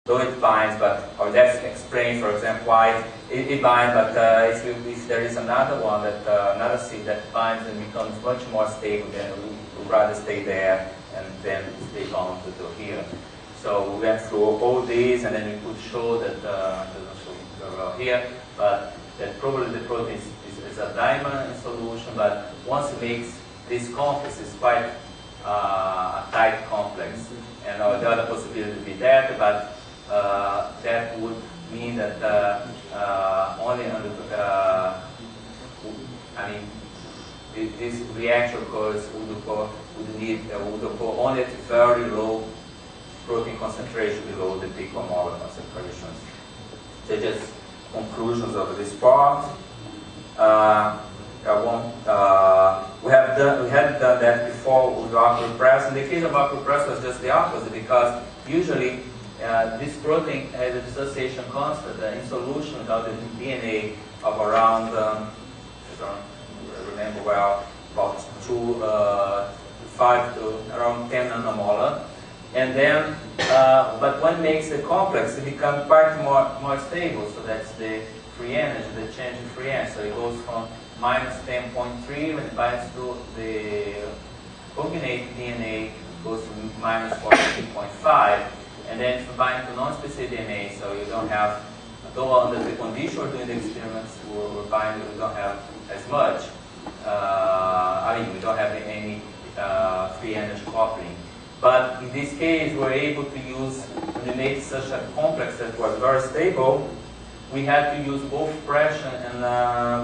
though it binds, but or that explains, for example, why it binds. But if there is another one that another seed that binds and becomes much more stable, then we would rather stay there and then stay bound to here. So we went through all these, and then we could show that doesn't show very well here, but that probably the protein is a diamond in solution. But once it makes this complex, it's quite a tight complex. And the other possibility would be that, but that would mean that only under, I mean, this reaction occurs would occur only at very low protein concentration, below the picomolar concentrations. So just conclusions of this part. We had done that before with aquapress. In the case of aquapress, was just the opposite, because usually this protein has a dissociation constant in solution without the DNA of around, I don't remember well, about 5 to around 10 nanomolar. And then, but when it makes the complex, it becomes quite more stable. So that's the free energy, the change in free energy. So it goes from minus 10.3 when it binds to the cognate DNA, goes to minus 14.5. And then if you bind to non-specific DNA, so you don't have, though under the condition we're doing the experiments, we're binding, we don't have as much. I mean, we don't have any free energy coupling. But in this case, we're able to use, when we made such a complex that was very stable, we had to use both pressure and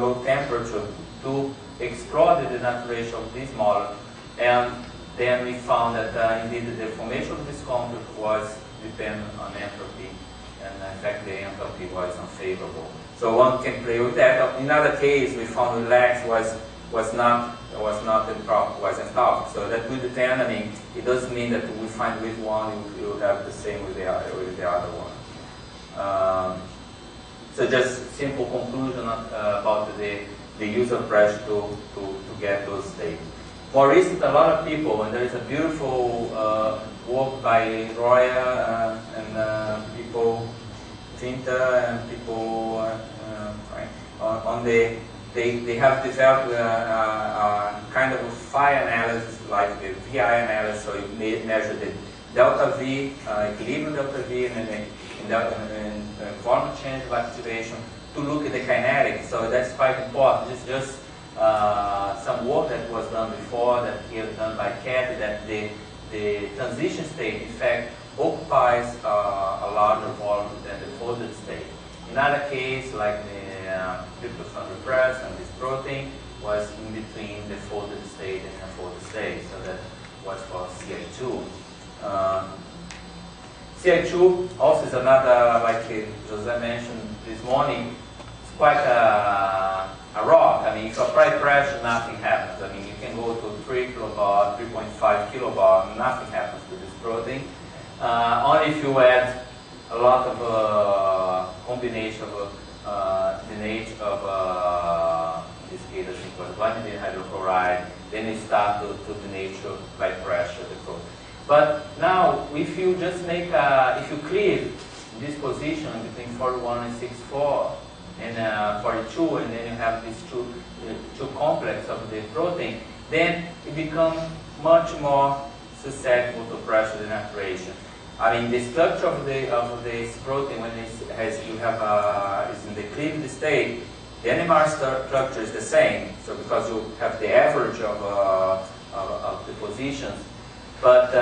low temperature to explore the denaturation of this molecule. And then we found that indeed the formation of this complex was dependent on entropy, and in fact the entropy was unfavorable. So one can play with that. In another case, we found relax was not enthalpic. So that would depend. I mean, it doesn't mean that we find with one you will have the same with the other one. So just simple conclusion about the use of pressure to get those states. For instance, a lot of people, and there is a beautiful work by Roya and people, Tinta and people on the, they have developed a kind of a phi analysis like the VI analysis. So you measure the delta V, equilibrium delta V, and then volume change of activation to look at the kinetics. So that's quite important. It's just some work that was done before, that here done by Kathy, that the transition state, in fact, occupies a larger volume than the folded state. In other case, like the tryptophan repressed and this protein was in between the folded state and unfolded state. So that was for CI2. CI2 also is another, like Jose mentioned this morning, it's quite a rock. I mean, if you apply pressure, nothing happens. I mean, you can go to 3 kilobar, 3.5 kilobar, nothing happens to this protein. Only if you add a lot of combination of denate of, in this case, I think was guanidine hydrochloride, then you start to denature by pressure the protein. But now, if you just make if you cleave this position between 41 and 64 and 42, and then you have these two complex of the protein, then it becomes much more susceptible to pressure denaturation. I mean, the structure of this protein, when is in the cleaved state, the NMR structure is the same. So because you have the average of the positions. But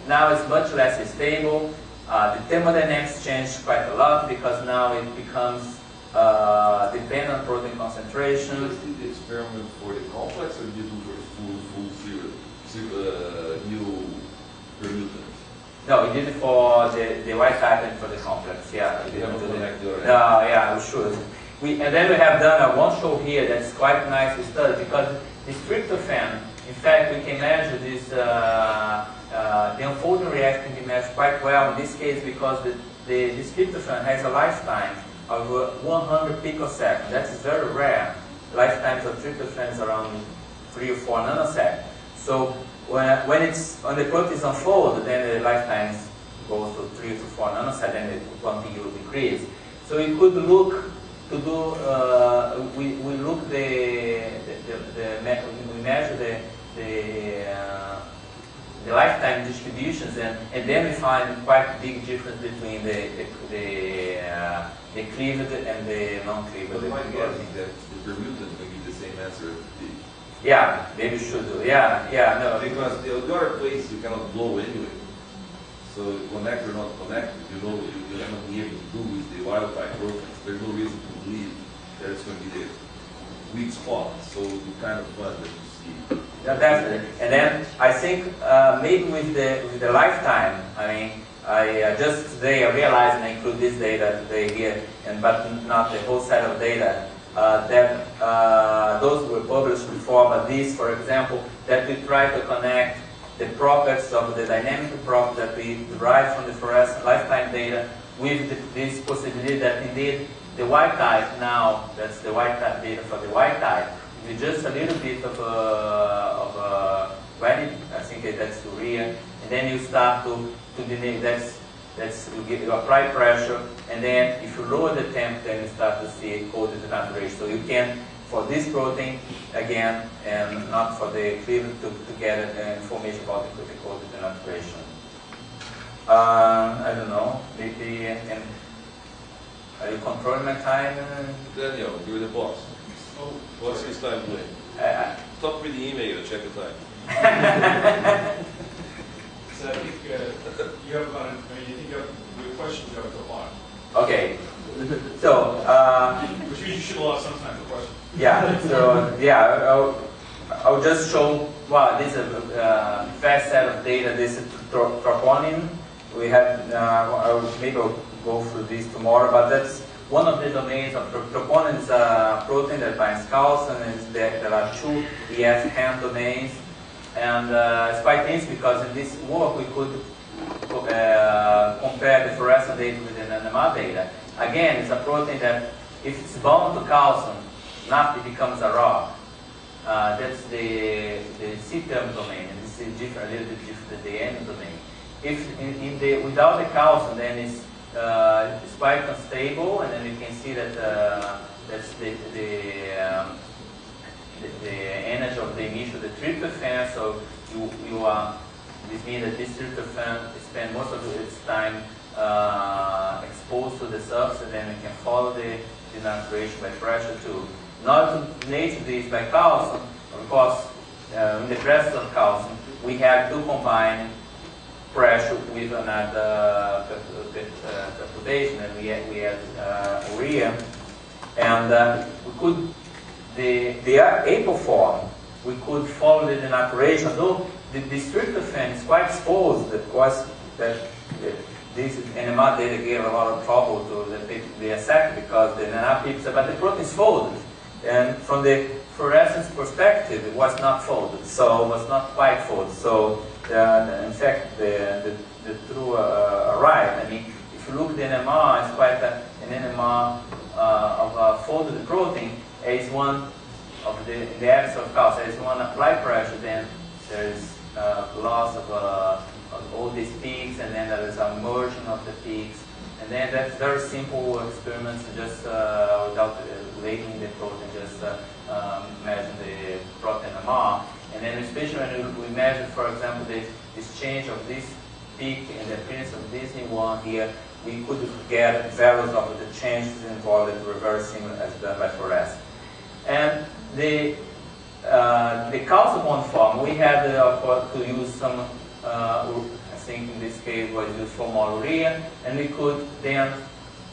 now it's much less stable. The thermodynamics changed quite a lot because now it becomes dependent on protein concentration. You did the experiment for the complex, or did you do for full zero new permutant? No, we did it for the white type and for the complex. Yeah, we didn't do that. No, yeah, we should. And then we have done one show here that's quite nice to study, because the tryptophan, in fact, we can measure this, the unfolding reaction can be measured quite well in this case, because this tryptophan has a lifetime of 100 picoseconds. That's very rare. Lifetimes of tryptophan is around 3 or 4 nanoseconds. So when the protein is unfolded, then the lifetime goes to 3 to 4 nanosecond, then the quantity will decrease. So we could look to do, we look we measure the lifetime distributions, and then we find quite big difference between the cleaved and the non-cleaved. But my guess is that the permutant will give the same answer as the peak. Yeah, maybe should do. Yeah, no. Because the other place you cannot blow anyway. So connect or not connect, you know, you're not be able to do with the wild type proteins. There's no reason to believe that it's going to be the weak spot. So the kind of fun that you see. Yeah, definitely. And then I think maybe with the lifetime, I mean, just today I realized, and I include this data today here, but not the whole set of data, that those were published before, but these, for example, that we try to connect the properties of the dynamic properties that we derive from the fluorescent lifetime data with this possibility that indeed the white type now, that's the white type data for the white type, with just a little bit of I think that's urea, and then you start to deny, you apply pressure, and then if you lower the temp, then you start to see cold denaturation. So you can, for this protein, again, and not for the cleavage, to get information about the cold denaturation. I don't know, maybe, and are you controlling my time? Daniel, you're the boss. Oh, what's his time doing? Stop with the email, check the time. So I think you have about, you think you have your questions you have to apply. Okay. So, which means you should allow some time for questions. Yeah, so, yeah, I'll just show, well, this is a fast set of data. This is troponin. We have, maybe I'll go through this tomorrow, but that's one of the domains of troponin. Is a protein that binds calcium, and there are 2 EF-HAM domains. And it's quite interesting because in this work we could compare the fluorescent data with the NMR data. Again, it's a protein that if it's bound to calcium, it becomes a rock. That's the C-term domain, and this is different, a little bit different than the N domain. If without the calcium, then it's quite unstable, and then you can see that that's the energy of the emission of the tryptophan. So this means that this tryptophan spends most of its time exposed to the surface, and then we can follow the denaturation by pressure too. Not to nature this by calcium, of course, in the presence of calcium, we have to combine pressure with another perturbation, and we had urea, and we could. The apo form, we could follow the denaturation, though this tryptophan is quite exposed. Of course, this NMR data gave a lot of trouble to the accept because the NMR people said, but the protein is folded. And from the fluorescence perspective, it was not folded, so it was not quite folded. So, in fact, the true right. I mean, if you look at the NMR, it's quite an NMR of a folded protein. Is one of the absence of calcium. There is one applied pressure, then there is loss of all these peaks, and then there is a merging of the peaks, and then that's very simple experiments, just without labeling the protein, just measuring the protein NMR, and then especially when we measure, for example, this change of this peak and the appearance of this new one here, we could get values of the changes in volume that were very similar as done by fluorescence. And the calcium form, we had to use some, I think in this case was used for urea, and we could then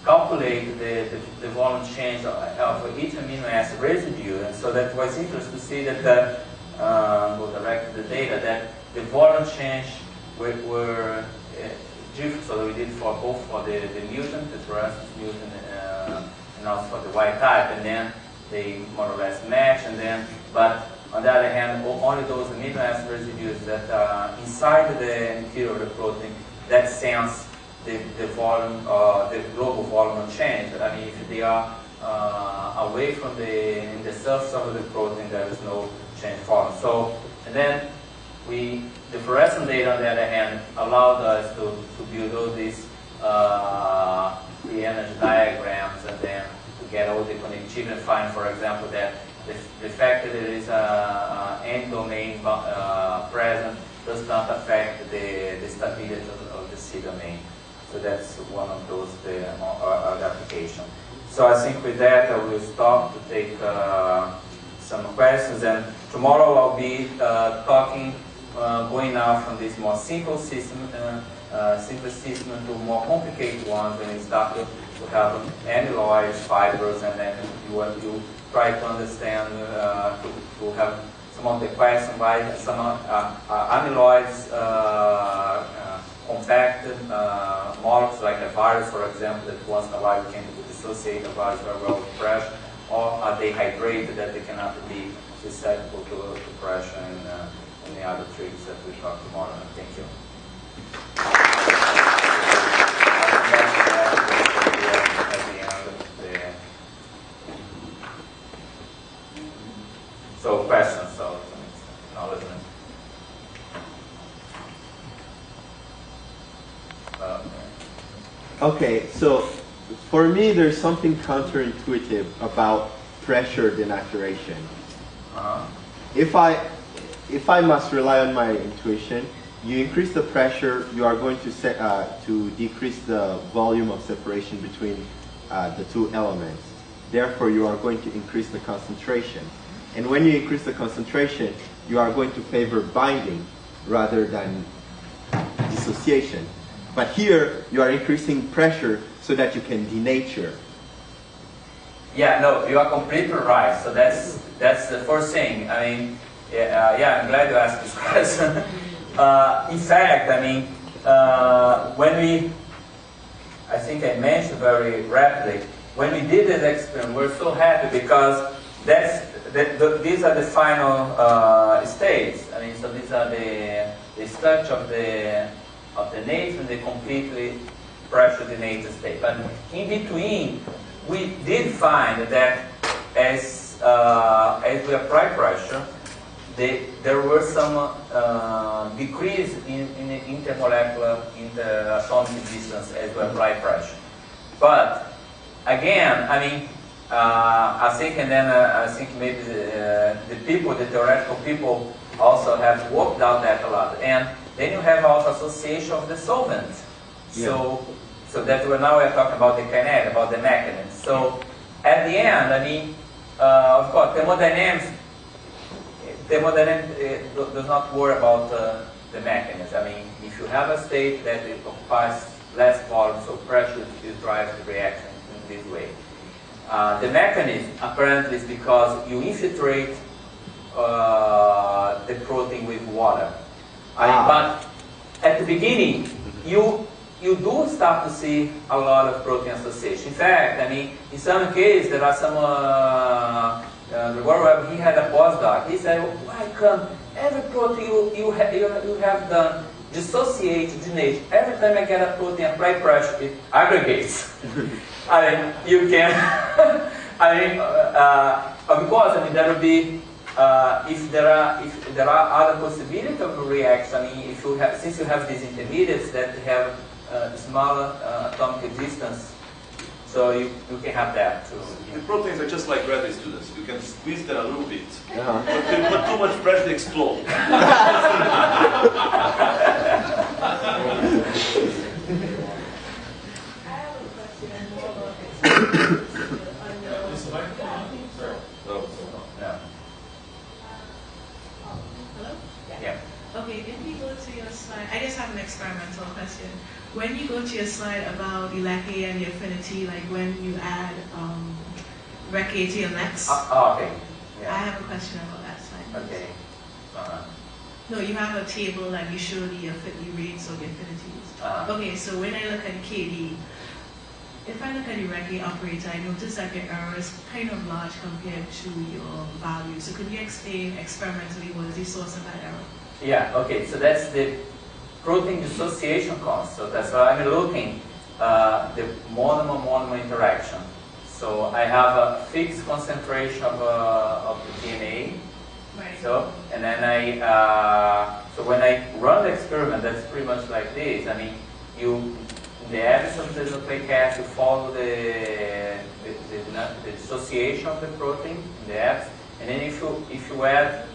calculate the volume change of each amino acid residue. And so that was interesting to see that, go direct to the data, that the volume change were different. So we did for both for the mutant, the fluorescence mutant, and also for the white type, and then they more or less match, and then, but on the other hand, only those amino acid residues that are inside the interior of the protein that sense the volume, the global volume change. I mean, if they are away from in the surface of the protein, there is no change volume. So, and then the fluorescent data on the other hand allowed us to build all these free energy diagrams, and then to get all the connectivity and find, for example, that the fact that there is an domain present does not affect the stability of the C domain. So that's one of those applications. So I think with that I will stop to take some questions, and tomorrow I'll be talking, going now from this more simple system, to more complicated ones, when you start to have amyloids, fibers, and then you try to understand, to have some of the questions why some amyloids compacted molecules, like a virus, for example, that once in a while can dissociate a virus very well with pressure, or are they hydrated that they cannot be susceptible to pressure, and the other tricks that we talk tomorrow. Thank you. So questions, so acknowledgement. Okay, so for me there's something counterintuitive about pressure denaturation. If I must rely on my intuition, you increase the pressure, you are going to decrease the volume of separation between the two elements. Therefore, you are going to increase the concentration. And when you increase the concentration, you are going to favor binding rather than dissociation. But here, you are increasing pressure so that you can denature. Yeah, no, you are completely right. So that's the first thing. I mean, yeah, I'm glad you asked this question. In fact, I mean, I think I mentioned very rapidly, when we did this experiment, we're so happy because these are the final states. I mean, so these are the structure of the native and the completely pressure denated state. But in between, we did find that as we apply pressure, there were some decrease in the intermolecular, interatomic distance as we apply pressure. But again, I mean, I think, and then I think maybe the theoretical people also have worked out that a lot. And then you have also association of the solvent. Yeah. So that we're talking about the kinetic, about the mechanism. So at the end, I mean, of course, thermodynamics does not worry about the mechanism. I mean, if you have a state that it occupies less volume, so pressure drives the reaction in this way. The mechanism apparently is because you infiltrate the protein with water. But at the beginning, you do start to see a lot of protein association. In fact, I mean, in some cases, there are some, he had a postdoc, he said, why come every protein you have done dissociate, denate, every time I get a protein, apply pressure, it aggregates. I mean, you can, of course, I mean, there will be, if there are other possibilities of a reaction, I mean, since you have these intermediates that have smaller atomic distance, so you can have that too. The proteins are just like graduate students. You can squeeze them a little bit. But if you put too much pressure, they explode. Okay, if you go to your slide, I just have an experimental question. When you go to your slide about the Lecky and the affinity, like when you add Rec A to your Lex, okay. Yeah. I have a question about that slide. Okay. No, you have a table that you show the rates or the affinities. Okay, so when I look at KD, if I look at the Rec A operator, I notice that the error is kind of large compared to your value. So could you explain experimentally what is the source of that error? Yeah, okay, so that's the protein dissociation cost. So that's why I'm looking the monomer-monomer interaction. So I have a fixed concentration of the DNA. Right. So, and then so when I run the experiment, that's pretty much like this. I mean, in the absence of the nucleic acid, you follow the dissociation of the protein in the absence, and then if you add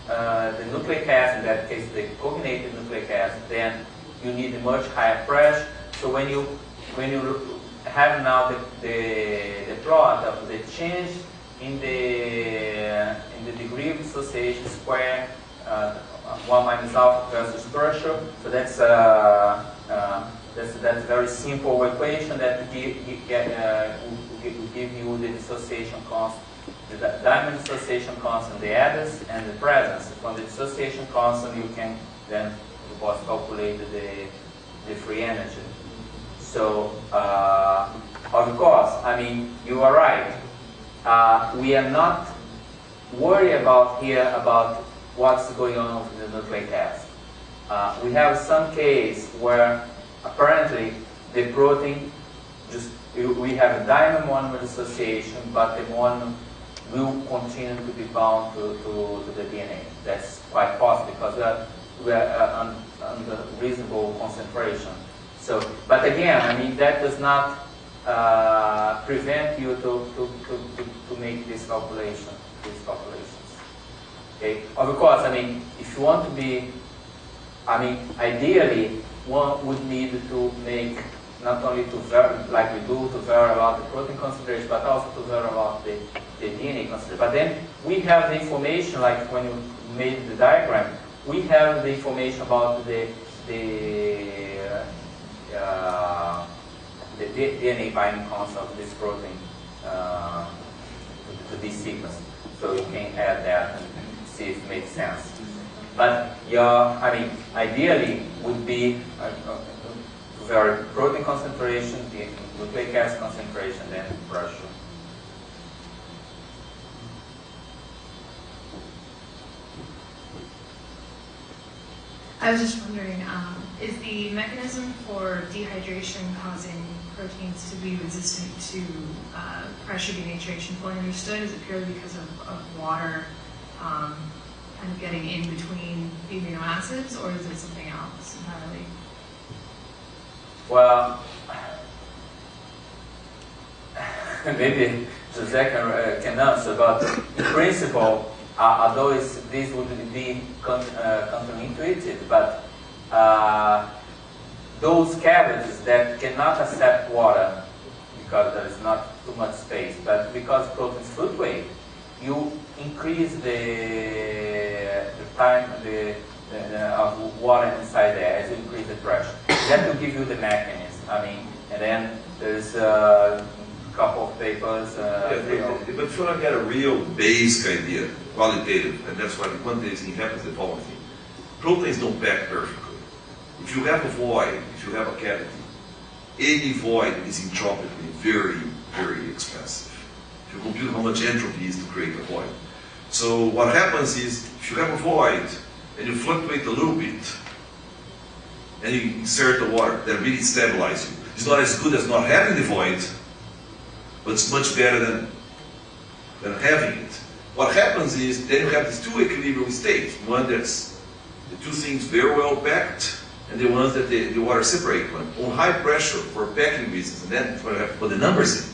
the nucleic acid, in that case the coagulated nucleic acid, then you need a much higher pressure. So when you have now the plot of the change in the degree of dissociation square, 1 minus alpha versus pressure, so that's a very simple equation that will give you the dissociation constant, the diamond dissociation constant, the address and the presence. From the dissociation constant, you can then, of course, calculate the free energy. So, of course, I mean, you are right. We are not worried about what's going on with the nucleic acid. We have some case where apparently the protein we have a diamond monomer dissociation, but the monomer will continue to be bound to the DNA. That's quite possible because we are under reasonable concentration. So, but again, I mean, that does not prevent you to make this calculation, these calculations. Okay. Of course, I mean, if you want to be, I mean, ideally, one would need to make not only to vary, like we do, to vary about the protein concentration, but also to vary about the DNA concentration. But then we have the information, like when you made the diagram, we have the information about the DNA binding constant of this protein to this sequence. So you can add that and see if it makes sense. But I mean, ideally would be to vary protein concentration, the nucleic acid concentration, then pressure. I was just wondering, is the mechanism for dehydration causing proteins to be resistant to pressure denaturation fully understood? Is it purely because of water kind of getting in between the amino acids, or is it something else entirely? Well, maybe Jose can answer, but in principle, although this would be counterintuitive, but those cavities that cannot accept water because there is not too much space, but because proteins fluctuate, you increase the time of water inside there as you increase the pressure. That will give you the mechanism. I mean, and then there's a couple of papers. But if you want to get a real basic idea, qualitative, and that's why the quantitative thing happens, the following thing. Proteins don't pack perfectly. If you have a void, if you have a cavity, any void is entropically very, very expensive. If you compute how much entropy is to create a void. So what happens is, if you have a void, and you fluctuate a little bit, and you insert the water, that really stabilizes you. It's not as good as not having the void, but it's much better than having it. What happens is, then you have these two equilibrium states. One that's the two things very well packed, and the ones that the water separate. On high pressure for packing reasons, and then for put the numbers in,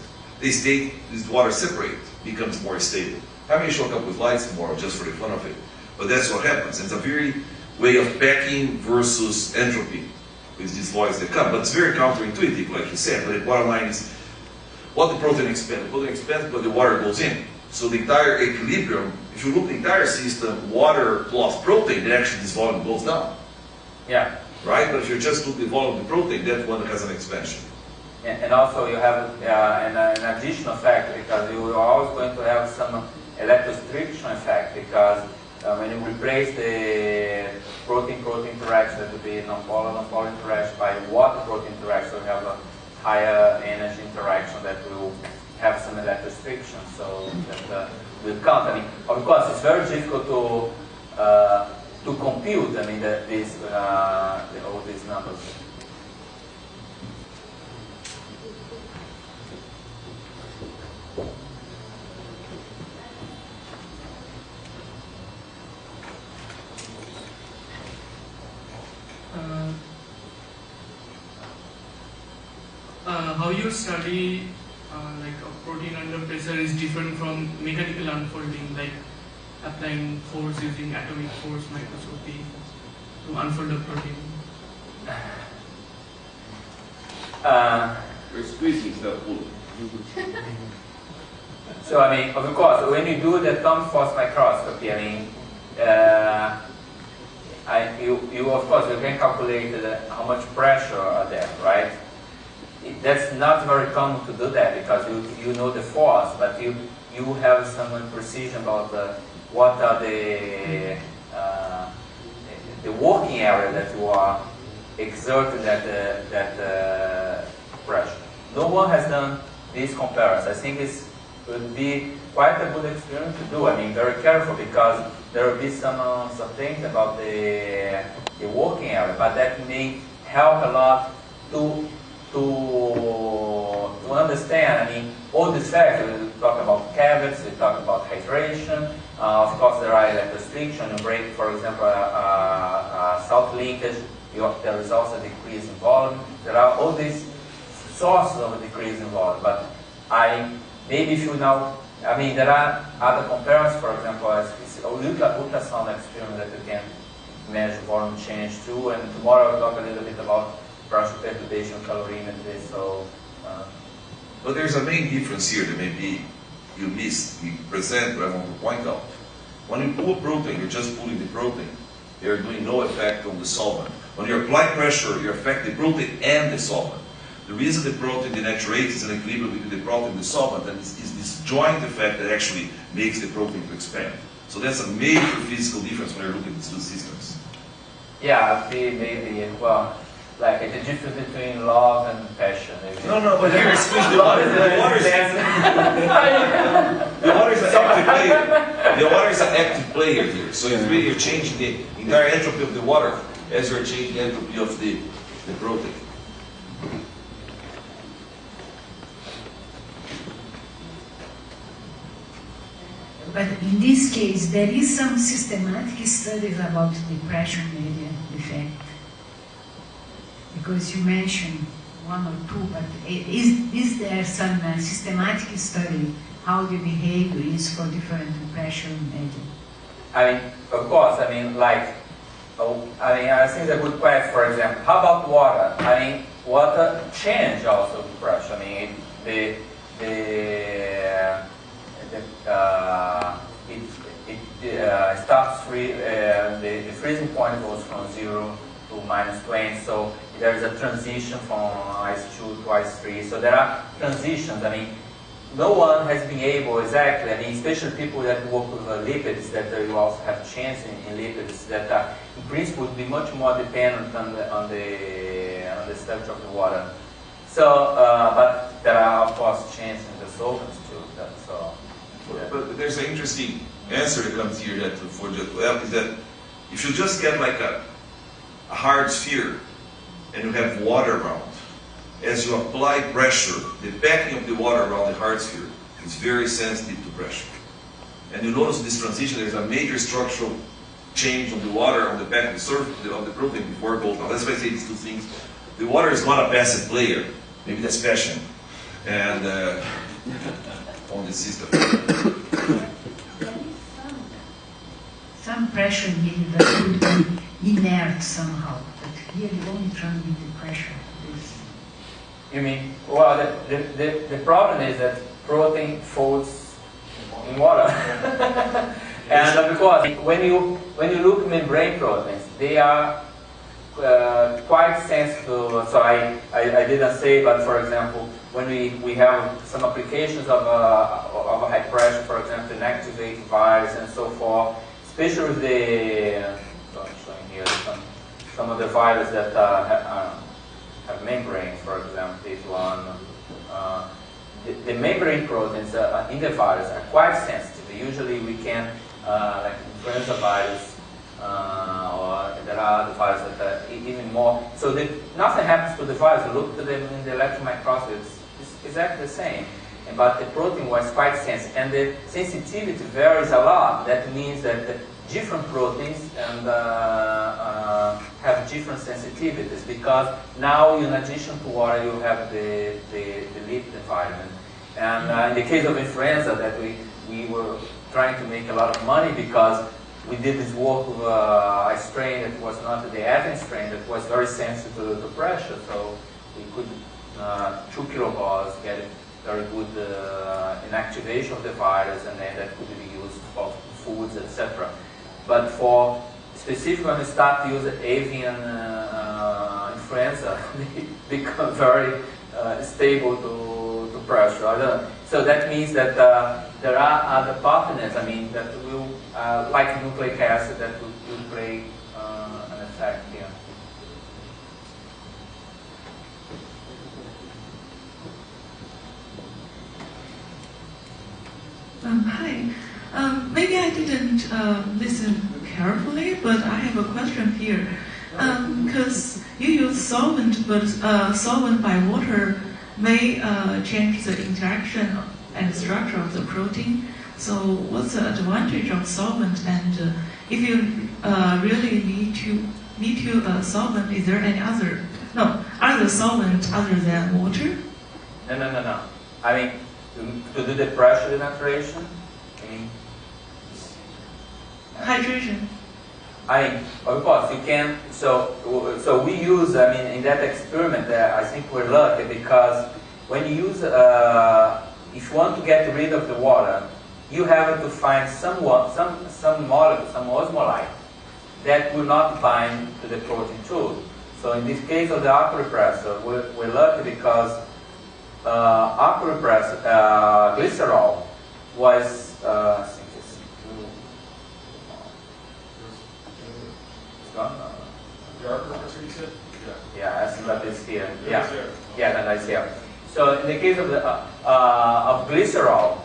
the state is water separate, becomes more stable. I may show a couple of slides tomorrow just for the fun of it, but that's what happens. It's a very way of packing versus entropy with these voids that come. But it's very counterintuitive, like you said. But the bottom line is, what the protein expands? The protein expands, but the water goes in. So the entire equilibrium, if you look at the entire system, water plus protein, then actually this volume goes down. Yeah. Right? But if you just look at the volume of the protein, that one has an expansion. And also you have an additional factor, because you are always going to have some electrostriction effect, because when you replace the protein-protein interaction, that would be non-polar interaction by water-protein interaction, so you have a higher energy interaction that will have some electrostriction, so that will count. I mean, of course, it's very difficult to compute. I mean, all these numbers. how you study like a protein under pressure is different from mechanical unfolding, like applying force using atomic force microscopy to unfold a protein. We're squeezing stuff full. So I mean, of course, when you do the atomic force microscopy, I mean, you of course you can calculate how much pressure are there, right? That's not very common to do that because you know the force, but you have some precision about what are the working area that you are exerting that pressure. No one has done this comparison. I think it would be quite a good experiment to do. I mean, very careful because there will be some things about the working area, but that may help a lot to understand. I mean, all these factors. We talk about cavities, we talk about hydration. Of course, there are restriction. You break, for example, salt linkage. There is also a decrease in volume. There are all these sources of a decrease in volume. But maybe if you now, I mean, there are other comparisons. For example, as ultrasound experiment that you can measure volume change too. And tomorrow I'll talk a little bit about pressure perturbation, calorimetry. So, but there's a main difference here that maybe you missed. We present, but I want to point out. When you pull a protein, you're just pulling the protein. You're doing no effect on the solvent. When you apply pressure, you affect the protein and the solvent. The reason the protein denaturates is an equilibrium between the protein and the solvent, and it's this joint effect that actually makes the protein to expand. So that's a major physical difference when you're looking at these two systems. Yeah, maybe, well, like the difference between love and passion. Maybe. No, but here it's the water. The water is an active player. The water is an active player here. So it's really, you're changing the entire entropy of the water as you're changing the entropy of the protein. But in this case, there is some systematic studies about the pressure media effect. Because you mentioned one or two, but is there some systematic study how the behavior is for different pressure media? I mean, of course, I mean, like, I think it's a good question, for example. How about water? I mean, water change also the pressure. I mean, it starts the freezing point goes from 0 to -20, so there is a transition from ice 2 to ice 3. So there are transitions. I mean, no one has been able exactly. I mean, especially people that work with lipids, that you also have change in lipids that in principle would be much more dependent on the structure of the water. So, but there are of course changes in the solvents too. But there's an interesting answer that comes here that for the 12 is that if you just get like a hard sphere and you have water around, as you apply pressure, the packing of the water around the hard sphere is very sensitive to pressure. And you notice this transition, there's a major structural change on the water, on the back of the surface of the protein before it goes down. That's why I say these two things. The water is not a passive player. Maybe that's passion. And on the system. Some pressure media that could be inert somehow, but here you only transmit the pressure. You mean, well, the problem is that protein folds in water. And because when you look at membrane proteins, they are quite sensitive. So I didn't say, but for example, when we have some applications of a high pressure, for example, inactivate virus and so forth, especially with the, I'm showing here some of the viruses that have membranes, for example, this one. The membrane proteins in the virus are quite sensitive. Usually we can, like influenza virus, or there are other viruses that are even more. So nothing happens to the virus. You look at them in the electron microscope, it's exactly the same. But the protein was quite sensitive, and the sensitivity varies a lot. That means that different proteins and have different sensitivities, because now in addition to water you have the lipid environment. And in the case of influenza, that we were trying to make a lot of money because we did this work with a strain that was not the avian strain, that was very sensitive to pressure, so we could 2 kilobars get very good inactivation of the virus, and then that could be used for foods, etc. But for specifically when we start to use avian influenza, they become very stable to pressure. So that means that there are other pathogens, I mean, that will, like nucleic acid, that will play an effect here. Hi. Maybe I didn't listen carefully, but I have a question here. Because you use solvent, but solvent by water may change the interaction and structure of the protein. So what's the advantage of solvent? And if you really need to solvent, is there any other solvent other than water? No. I mean, to do the pressure denaturation, I mean, hydration. I mean, of course you can. So we use. I mean, in that experiment, I think we're lucky because when you use, if you want to get rid of the water, you have to find some molecule, some osmolyte that will not bind to the protein too. So in this case of the aquarepressor, we're lucky because aquarepressor glycerol was I think it's gone. The aquarepressor, you said? Yeah, I think that is here. Yeah. That is here. So in the case of the of glycerol,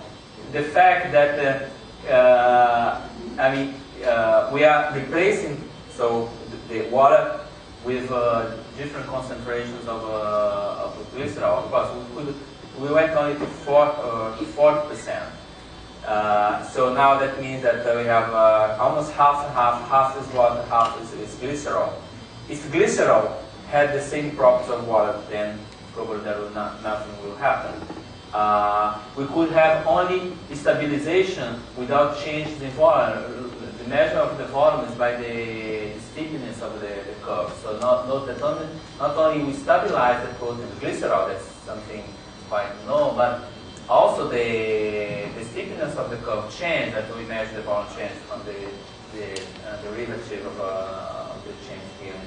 the fact that I mean we are replacing the water with different concentrations of glycerol. Of course, we went only to 40%. So now that means that we have almost half and half. Half is water, half is glycerol. If glycerol had the same properties of water, then probably nothing will happen. We could have only stabilization without changing the volume. The measure of the volume is by the steepness of the curve. So not only we stabilize the protein with glycerol, that's something quite known, but also the steepness of the curve change, that we measure the volume change from the derivative of the change here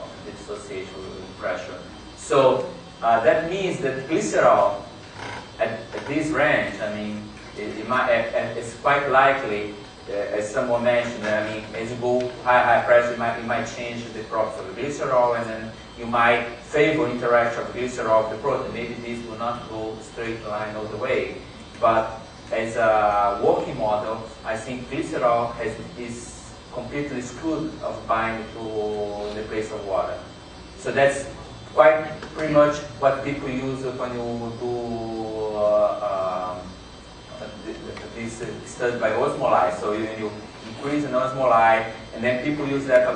of the dissociation with pressure. So that means that glycerol at this range, I mean, it's quite likely, as someone mentioned, I mean, as you go high pressure, you might change the properties of the glycerol, and then you might favor interaction of glycerol with the protein. Maybe this will not go straight line all the way, but as a working model, I think glycerol is completely excluded of binding to the place of water. So that's quite pretty much what people use when you do this study by osmolyte. So you increase an osmolyte, and then people use that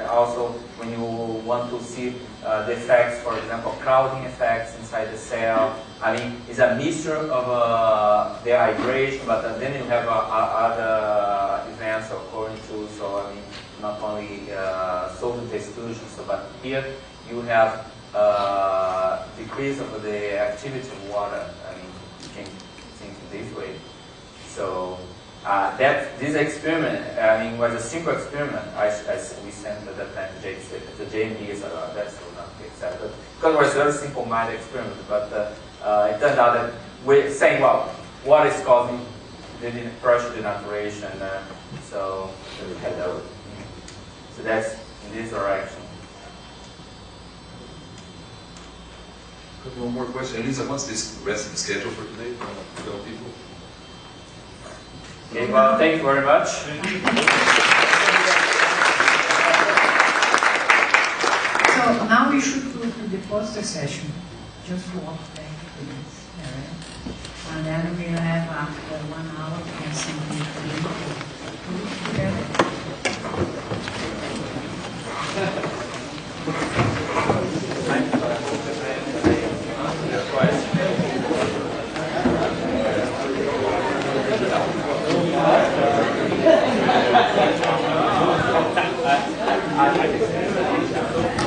also when you want to see the effects, for example, crowding effects inside the cell. I mean, it's a mixture of dehydration, but then you have other events occurring too. So I mean, not only solvent exclusion, but here you have decrease of the activity of water. I mean, you can think this way. So this experiment, I mean, was a simple experiment. We sent at that time to JMB, so that's not accepted. Because it was a very simple-minded experiment, but it turned out that we're saying, well, what is causing the pressure denaturation? So that's in this direction. One more question. Elisa, what's this rest of the schedule for today? Tell people. Okay, well, thank you very much. So now we should go to the poster session. just walk back to this area. And then we'll have after 1 hour, we can simply I